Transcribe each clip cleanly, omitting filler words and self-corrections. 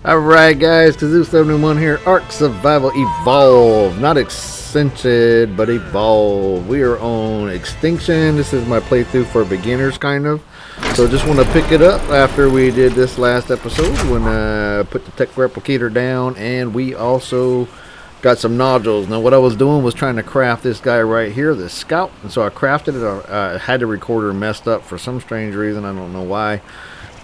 Alright guys, Kazoo71 here, Ark Survival Evolve, not Extinction, but Evolve. We are on Extinction. This is my playthrough for beginners, kind of. So just want to pick it up after we did this last episode, when I put the tech replicator down, and we also got some nodules. Now what I was doing was trying to craft this guy right here, this scout, and so I crafted it. I had the recorder messed up for some strange reason, I don't know why.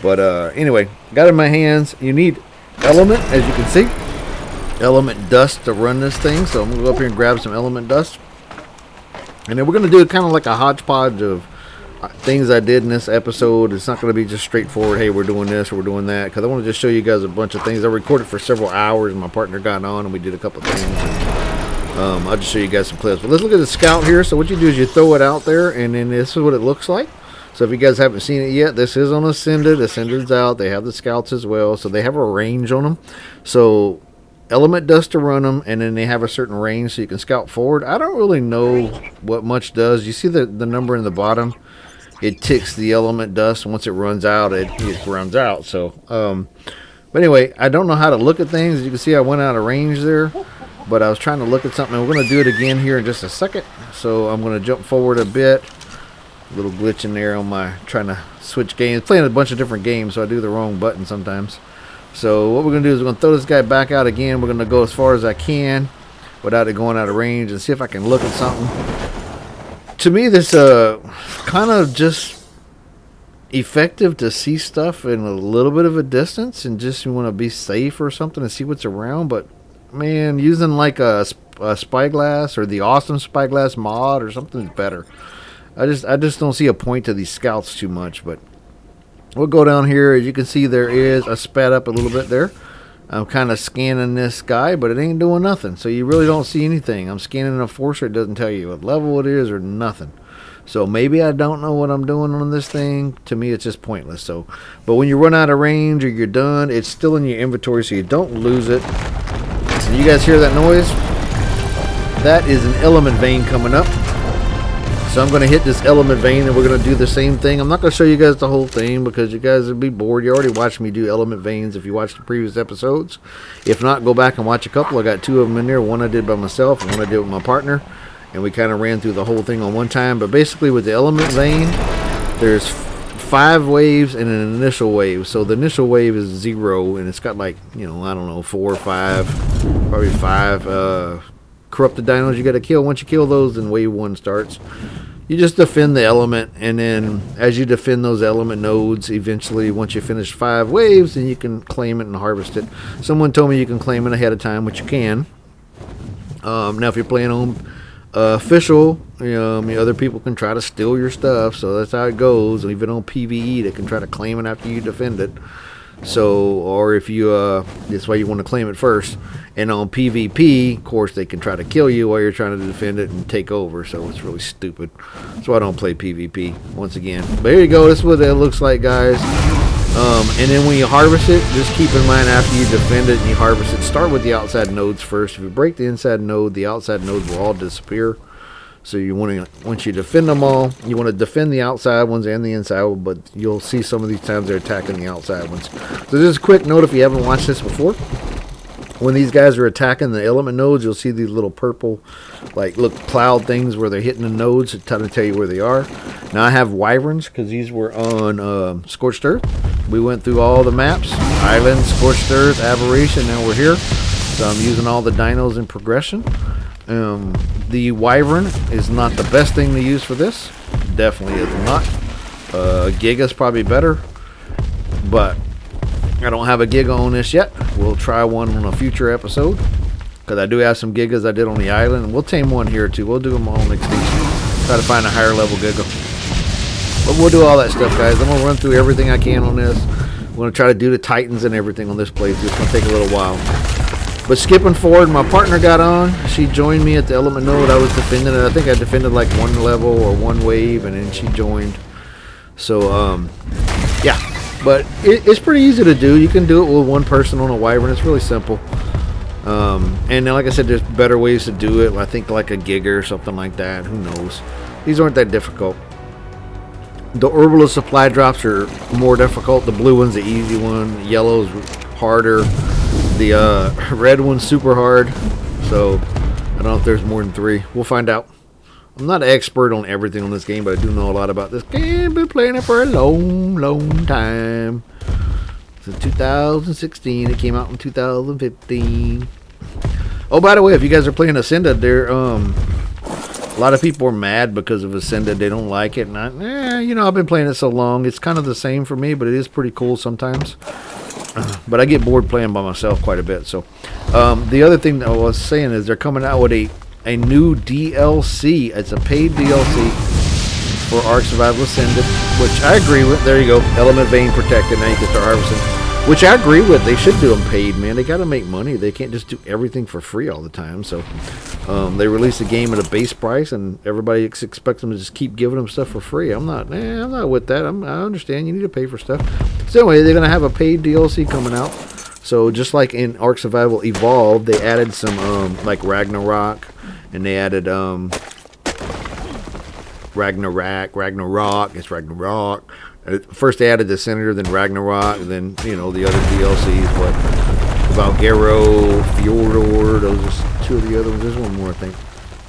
But anyway, got it in my hands. You need element, as you can see, element dust to run this thing. So I'm gonna go up here and grab some element dust, and then we're gonna do kind of like a hodgepodge of things I did in this episode. It's not gonna be just straightforward, hey, we're doing this or we're doing that, because I want to just show you guys a bunch of things. I recorded for several hours, and my partner got on and we did a couple things, and, I'll just show you guys some clips. But let's look at the scout here. So what you do is you throw it out there, and then this is what it looks like. So if you guys haven't seen it yet, this is on Ascended. Ascended's out. They have the scouts as well. So they have a range on them. So element dust to run them, and then they have a certain range so you can scout forward. I don't really know what much does. You see the number in the bottom? It ticks the element dust. Once it runs out, it runs out. So, but anyway, I don't know how to look at things. As you can see, I went out of range there. But I was trying to look at something. We're going to do it again here in just a second. So I'm going to jump forward a bit. Little glitch in there on my trying to switch games, playing a bunch of different games, so I do the wrong button sometimes. So what we're gonna do is we're gonna throw this guy back out again. We're gonna go as far as I can without it going out of range, and see if I can look at something. To me, this kind of just effective to see stuff in a little bit of a distance, and just you want to be safe or something and see what's around. But man, using like a spyglass or the awesome spyglass mod or something is better. I just don't see a point to these scouts too much. But we'll go down here. As you can see, there is a sped up a little bit there. I'm kind of scanning this guy, but it ain't doing nothing. So you really don't see anything. I'm scanning a forcer. It doesn't tell you what level it is or nothing. So maybe I don't know what I'm doing on this thing. To me, it's just pointless. So, but when you run out of range or you're done, it's still in your inventory, so you don't lose it. And you guys hear that noise? That is an element vein coming up. So I'm going to hit this element vein, and we're going to do the same thing. I'm not going to show you guys the whole thing because you guys would be bored. You already watched me do element veins if you watched the previous episodes. If not, go back and watch a couple. I got two of them in there. One I did by myself and one I did with my partner. And we kind of ran through the whole thing on one time. But basically with the element vein, there's 5 waves and an initial wave. So the initial wave is 0, and it's got like, you know, I don't know, 4 or 5, probably 5 corrupted dinos you got to kill. Once you kill those, then wave 1 starts. You just defend the element, and then as you defend those element nodes, eventually once you finish 5 waves, then you can claim it and harvest it. Someone told me you can claim it ahead of time, which you can. Now if you're playing on official, other people can try to steal your stuff, so that's how it goes. Even on PvE, they can try to claim it after you defend it. So, or if you, that's why you want to claim it first. And on PvP, of course, they can try to kill you while you're trying to defend it and take over. So it's really stupid. That's why I don't play PvP, once again. But here you go. This is what it looks like, guys. And then when you harvest it, just keep in mind after you defend it and you harvest it, start with the outside nodes first. If you break the inside node, the outside nodes will all disappear. So you want to, once you defend them all, you want to defend the outside ones and the inside ones, but you'll see some of these times they're attacking the outside ones. So just a quick note, if you haven't watched this before, when these guys are attacking the element nodes, you'll see these little purple, like, look, cloud things where they're hitting the nodes to try to tell you where they are. Now I have wyverns because these were on Scorched Earth. We went through all the maps, Island, Scorched Earth, Aberration, now we're here. So I'm using all the dinos in progression. The wyvern is not the best thing to use for this. Definitely is not. Giga's probably better, but I don't have a Giga on this yet. We'll try one on a future episode, because I do have some Gigas I did on the island, and we'll tame one here too. We'll do them all on Extinction. Try to find a higher level Giga. But we'll do all that stuff, guys. I'm going to run through everything I can on this. I'm going to try to do the Titans and everything on this playthrough. It's going to take a little while. But skipping forward, my partner got on. She joined me at the element node. I was defending it. I think I defended like 1 level or 1 wave, and then she joined. So, yeah. But it's pretty easy to do. You can do it with 1 person on a wyvern. It's really simple. And like I said, there's better ways to do it. I think like a Giga or something like that. Who knows? These aren't that difficult. The herbalist supply drops are more difficult. The blue one's the easy one. The yellow's harder. The red one's super hard, so I don't know if there's more than 3. We'll find out. I'm not an expert on everything on this game, but I do know a lot about this game. Been playing it for a long time. Since 2016. It came out in 2015. Oh, by the way, if you guys are playing Ascended, there a lot of people are mad because of Ascended. They don't like it. And you know, I've been playing it so long. It's kind of the same for me, but it is pretty cool sometimes. But I get bored playing by myself quite a bit. So the other thing that I was saying is they're coming out with a new DLC. It's a paid DLC for Ark Survival Ascended, which I agree with. There you go. Element Vein Protected. Now you can start harvesting. Which I agree with. They should do them paid, man. They got to make money. They can't just do everything for free all the time. So they release the game at a base price, and everybody expects them to just keep giving them stuff for free. I'm not with that. I understand you need to pay for stuff. So anyway, they're going to have a paid DLC coming out. So just like in Ark Survival Evolved, they added some like Ragnarok, and they added Ragnarok. It's Ragnarok. First they added the Senator, then Ragnarok, and then, you know, the other DLCs, what, Valgero, Fjordor, those are 2 of the other ones. There's one more, I think.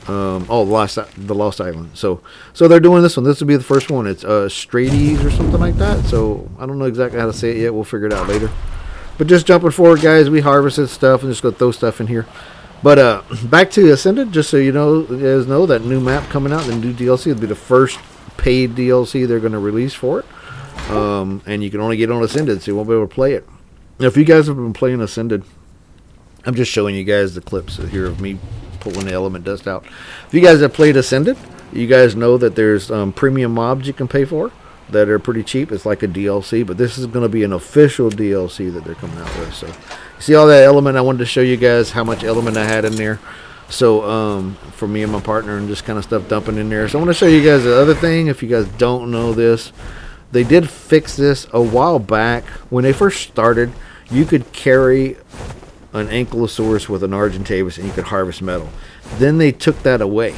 The Lost Island. So they're doing this one. This will be the first one. It's Strades or something like that. So I don't know exactly how to say it yet. We'll figure it out later. But just jumping forward, guys, we harvested stuff and just gonna throw stuff in here. But back to Ascended, just so you guys know, that new map coming out, the new DLC will be the first paid DLC they're going to release for it. And you can only get on Ascended, so you won't be able to play it. Now, if you guys have been playing Ascended, I'm just showing you guys the clips here of me pulling the element dust out. If you guys have played Ascended, you guys know that there's premium mobs you can pay for that are pretty cheap. It's like a DLC, but this is going to be an official DLC that they're coming out with. So you see all that element? I wanted to show you guys how much element I had in there. So for me and my partner, and just kind of stuff dumping in there. So I want to show you guys the other thing. If you guys don't know this, they did fix this a while back. When they first started, you could carry an Ankylosaurus with an Argentavis and you could harvest metal. Then they took that away.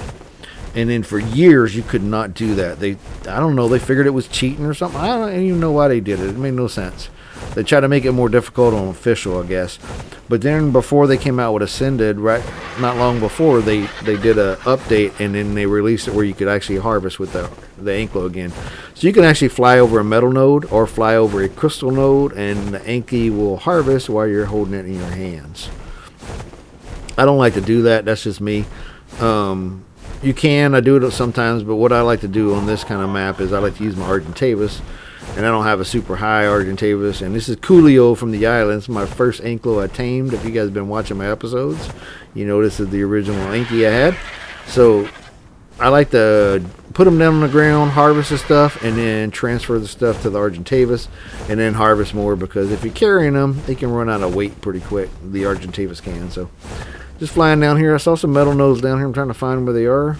And then for years, you could not do that. I don't know, they figured it was cheating or something. I don't even know why they did it. It made no sense. They tried to make it more difficult on official, I guess. But then before they came out with Ascended, right, not long before, they did a update, and then they released it where you could actually harvest with the Anklo again. So you can actually fly over a metal node or fly over a crystal node, and the Anky will harvest while you're holding it in your hands. I don't like to do that. That's just me. You can. I do it sometimes, but what I like to do on this kind of map is I like to use my Argentavis. And I don't have a super high Argentavis. And this is Coolio from the islands. My first Anklo I tamed. If you guys have been watching my episodes, you know this is the original Anky I had. So I like to put them down on the ground, harvest the stuff, and then transfer the stuff to the Argentavis, and then harvest more, because if you're carrying them, they can run out of weight pretty quick. The Argentavis can. So just flying down here. I saw some metal nodes down here. I'm trying to find where they are.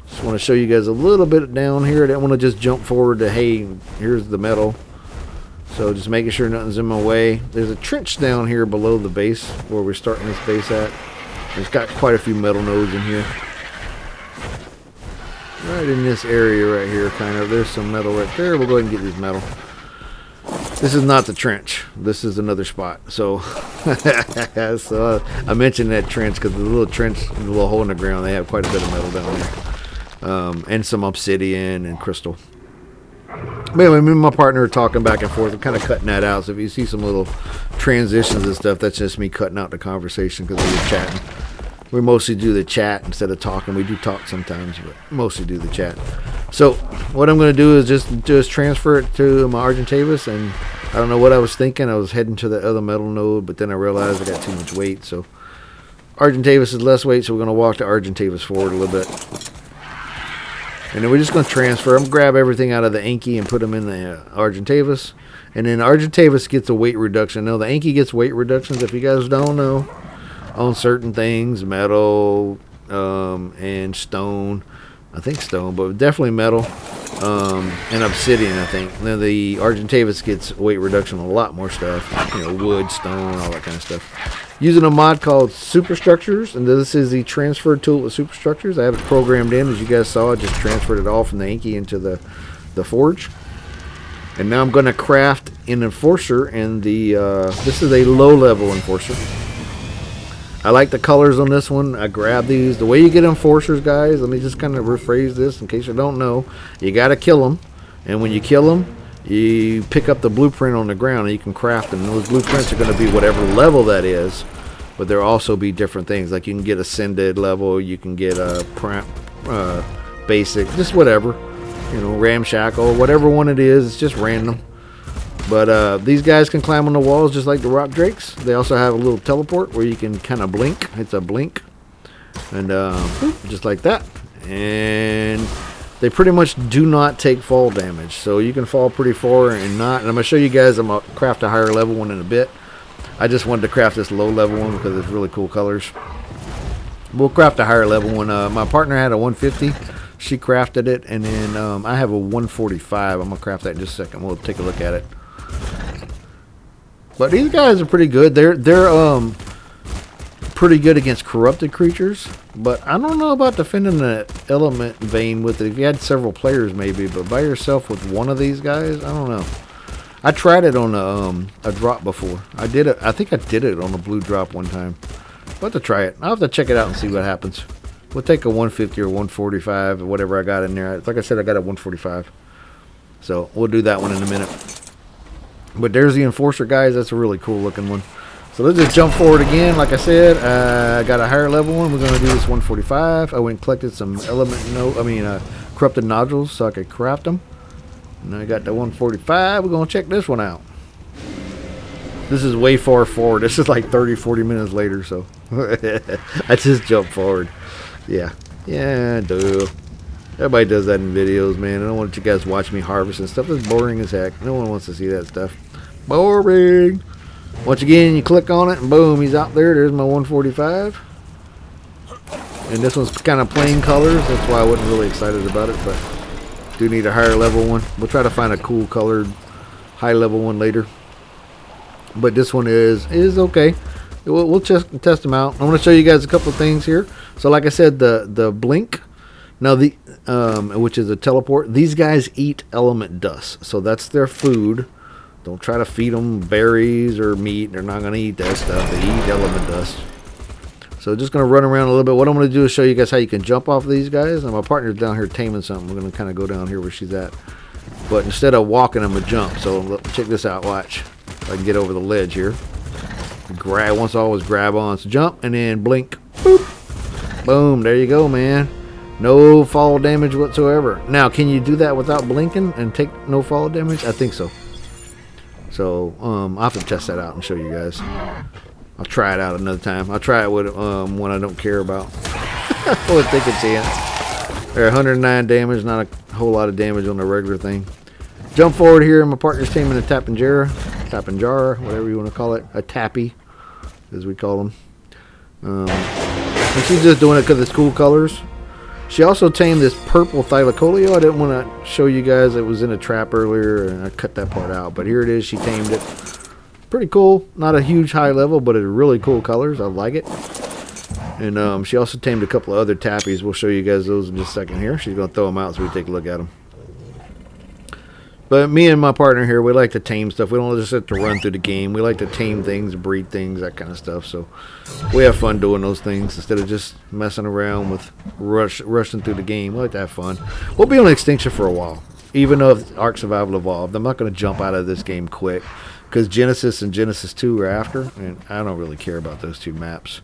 Just want to show you guys a little bit down here. I didn't want to just jump forward to, hey, here's the metal. So just making sure nothing's in my way. There's a trench down here below the base where we're starting this base at. It's got quite a few metal nodes in here. Right in this area right here, kind of. There's some metal right there. We'll go ahead and get this metal. This is not the trench. This is another spot. So, so I mentioned that trench because the little trench, the little hole in the ground, they have quite a bit of metal down there. And some obsidian and crystal. But anyway, me and my partner are talking back and forth. I'm kind of cutting that out. So if you see some little transitions and stuff, that's just me cutting out the conversation because we were chatting. We mostly do the chat instead of talking. We do talk sometimes, but mostly do the chat. So what I'm going to do is just transfer it to my Argentavis. And I don't know what I was thinking. I was heading to the other metal node, but then I realized I got too much weight. So Argentavis is less weight, so we're going to walk the Argentavis forward a little bit. And then we're just going to transfer them, grab everything out of the Anky and put them in the Argentavis. And then Argentavis gets a weight reduction. Now, the Anky gets weight reductions, if you guys don't know, on certain things, metal and stone. I think stone, but definitely metal and obsidian, I think. Now, the Argentavis gets weight reduction on a lot more stuff. You know, wood, stone, all that kind of stuff. Using a mod called Superstructures, and this is the transfer tool with Superstructures. I have it programmed in, as you guys saw. I just transferred it all from the Anky into the forge. And now I'm going to craft an enforcer, and this is a low level enforcer. I like the colors on this one. I grab these. The way you get enforcers, guys, let me just kind of rephrase this in case you don't know. You got to kill them, and when you kill them, you pick up the blueprint on the ground and you can craft them. Those blueprints are going to be whatever level that is, but there'll also be different things. Like you can get ascended level, you can get a basic, just whatever, you know, ramshackle, whatever one it is. It's just random. But these guys can climb on the walls just like the rock drakes. They also have a little teleport where you can kind of blink. It's a blink, and just like that. And they pretty much do not take fall damage, so you can fall pretty far and not. And I'm gonna show you guys. I'm gonna craft a higher level one in a bit. I just wanted to craft this low level one because it's really cool colors. We'll craft a higher level one. My partner had a 150. She crafted it, and then I have a 145. I'm gonna craft that in just a second. We'll take a look at it. But these guys are pretty good. They're pretty good against corrupted creatures, but I don't know about defending the element vein with it. If you had several players, maybe, but by yourself with one of these guys, I don't know. I tried it on a drop before. I did it. I think I did it on a blue drop one time. I'll have to try it. I'll have to check it out and see what happens. We'll take a 150 or 145 or whatever I got in there. Like I said, I got a 145. So we'll do that one in a minute. But there's the enforcer, guys. That's a really cool looking one. So let's just jump forward again. Like I said, I got a higher level one. We're going to do this 145. I went and collected some corrupted nodules so I could craft them. And I got the 145. We're going to check this one out. This is way far forward. This is like 30-40 minutes later, so I just jumped forward. Yeah, duh. Everybody does that in videos, man. I don't want you guys to watch me harvest and stuff. It's boring as heck. No one wants to see that stuff. Boring. Once again, you click on it, and boom, he's out there. There's my 145. And this one's kind of plain colors. That's why I wasn't really excited about it, but do need a higher level one. We'll try to find a cool colored high level one later. But this one is okay. We'll just test them out. I want to show you guys a couple of things here. So like I said, the blink, now which is a teleport. These guys eat element dust, so that's their food. Don't try to feed them berries or meat. They're not going to eat that stuff. They eat element dust. So just going to run around a little bit. What I'm going to do is show you guys how you can jump off of these guys. And my partner's down here taming something. We're going to kind of go down here where she's at. But instead of walking, I'm going to jump. So check this out. Watch. If I can get over the ledge here. Once I always grab on. So jump and then blink. Boop. Boom. There you go, man. No fall damage whatsoever. Now, can you do that without blinking and take no fall damage? I think so. So I'll have to test that out and show you guys. I'll try it out another time. I'll try it with one I don't care about. We'll take a chance. There, 109 damage, not a whole lot of damage on the regular thing. Jump forward here. My partner's taming a Tapinjara, whatever you want to call it, a tappy, as we call them. And she's just doing it because it's cool colors. She also tamed this purple Thylacoleo. I didn't want to show you guys. It was in a trap earlier, and I cut that part out. But here it is. She tamed it. Pretty cool. Not a huge high level, but it's really cool colors. I like it. And she also tamed a couple of other tappies. We'll show you guys those in just a second here. She's going to throw them out so we take a look at them. But me and my partner here, we like to tame stuff. We don't just have to run through the game. We like to tame things, breed things, that kind of stuff. So we have fun doing those things instead of just messing around with rushing through the game. We like to have fun. We'll be on Extinction for a while, even though if Ark Survival Evolved. I'm not going to jump out of this game quick because Genesis and Genesis 2 are after, and I don't really care about those two maps.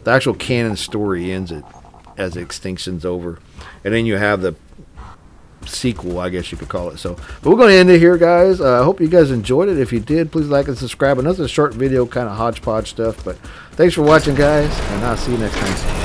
The actual canon story ends as Extinction's over, and then you have the sequel, I guess you could call it. So, but we're going to end it here, guys. I hope you guys enjoyed it. If you did, please like and subscribe. Another short video, kind of hodgepodge stuff, but thanks for watching, guys, and I'll see you next time.